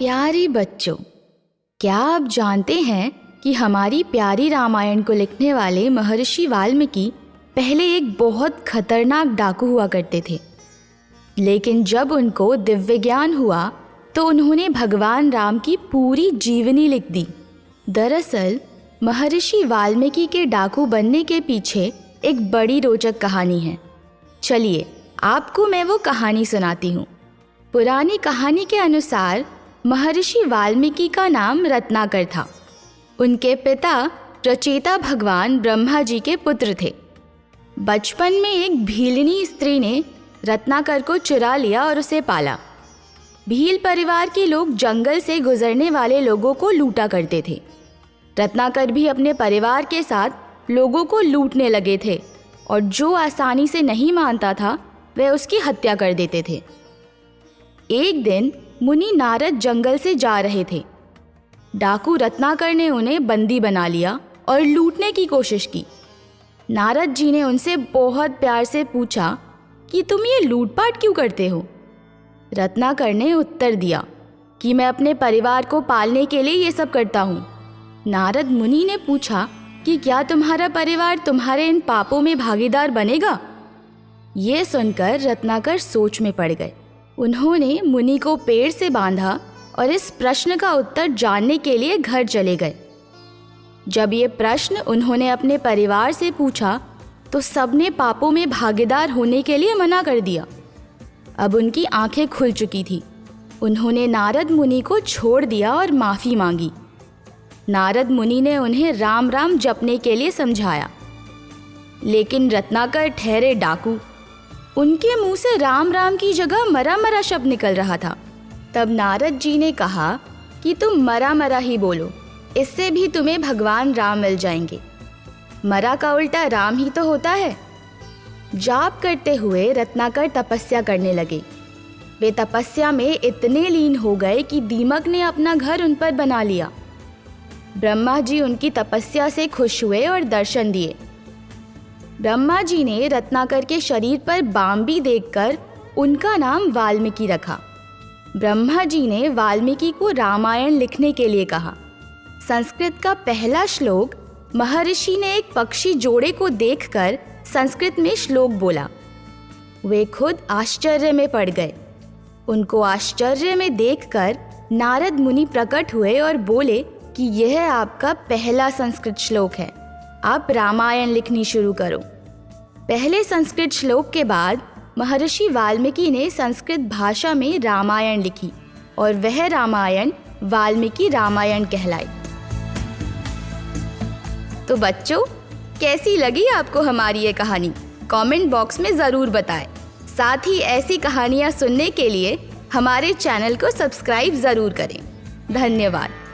प्यारे बच्चों, क्या आप जानते हैं कि हमारी प्यारी रामायण को लिखने वाले महर्षि वाल्मीकि पहले एक बहुत खतरनाक डाकू हुआ करते थे। लेकिन जब उनको दिव्य ज्ञान हुआ तो उन्होंने भगवान राम की पूरी जीवनी लिख दी। दरअसल महर्षि वाल्मीकि के डाकू बनने के पीछे एक बड़ी रोचक कहानी है। चलिए आपको मैं वो कहानी सुनाती हूँ। पुरानी कहानी के अनुसार महर्षि वाल्मीकि का नाम रत्नाकर था। उनके पिता रचयिता भगवान ब्रह्मा जी के पुत्र थे। बचपन में एक भीलनी स्त्री ने रत्नाकर को चुरा लिया और उसे पाला। भील परिवार के लोग जंगल से गुजरने वाले लोगों को लूटा करते थे। रत्नाकर भी अपने परिवार के साथ लोगों को लूटने लगे थे और जो आसानी से नहीं मानता था वह उसकी हत्या कर देते थे। एक दिन मुनि नारद जंगल से जा रहे थे। डाकू रत्नाकर ने उन्हें बंदी बना लिया और लूटने की कोशिश की। नारद जी ने उनसे बहुत प्यार से पूछा कि तुम ये लूटपाट क्यों करते हो? रत्नाकर ने उत्तर दिया कि मैं अपने परिवार को पालने के लिए ये सब करता हूँ। नारद मुनि ने पूछा कि क्या तुम्हारा परिवार तुम्हारे इन पापों में भागीदार बनेगा? ये सुनकर रत्नाकर सोच में पड़ गए। उन्होंने मुनि को पेड़ से बांधा और इस प्रश्न का उत्तर जानने के लिए घर चले गए। जब ये प्रश्न उन्होंने अपने परिवार से पूछा तो सबने पापों में भागीदार होने के लिए मना कर दिया। अब उनकी आंखें खुल चुकी थी। उन्होंने नारद मुनि को छोड़ दिया और माफ़ी मांगी। नारद मुनि ने उन्हें राम राम जपने के लिए समझाया। लेकिन रत्नाकर ठहरे डाकू। उनके मुंह से राम राम की जगह मरा मरा शब्द निकल रहा था। तब नारद जी ने कहा कि तुम मरा मरा ही बोलो, इससे भी तुम्हें भगवान राम मिल जाएंगे। मरा का उल्टा राम ही तो होता है। जाप करते हुए रत्नाकर तपस्या करने लगे। वे तपस्या में इतने लीन हो गए कि दीमक ने अपना घर उन पर बना लिया। ब्रह्मा जी उनकी तपस्या से खुश हुए और दर्शन दिए। ब्रह्मा जी ने रत्नाकर के शरीर पर बांबी देखकर उनका नाम वाल्मीकि रखा। ब्रह्मा जी ने वाल्मीकि को रामायण लिखने के लिए कहा। संस्कृत का पहला श्लोक महर्षि ने एक पक्षी जोड़े को देखकर संस्कृत में श्लोक बोला। वे खुद आश्चर्य में पड़ गए। उनको आश्चर्य में देखकर नारद मुनि प्रकट हुए और बोले कि यह आपका पहला संस्कृत श्लोक है, आप रामायण लिखनी शुरू करो। पहले संस्कृत श्लोक के बाद महर्षि वाल्मीकि ने संस्कृत भाषा में रामायण लिखी और वह रामायण वाल्मीकि रामायण कहलाई। तो बच्चों, कैसी लगी आपको हमारी ये कहानी? कमेंट बॉक्स में ज़रूर बताएं। साथ ही ऐसी कहानियाँ सुनने के लिए हमारे चैनल को सब्सक्राइब ज़रूर करें। धन्यवाद।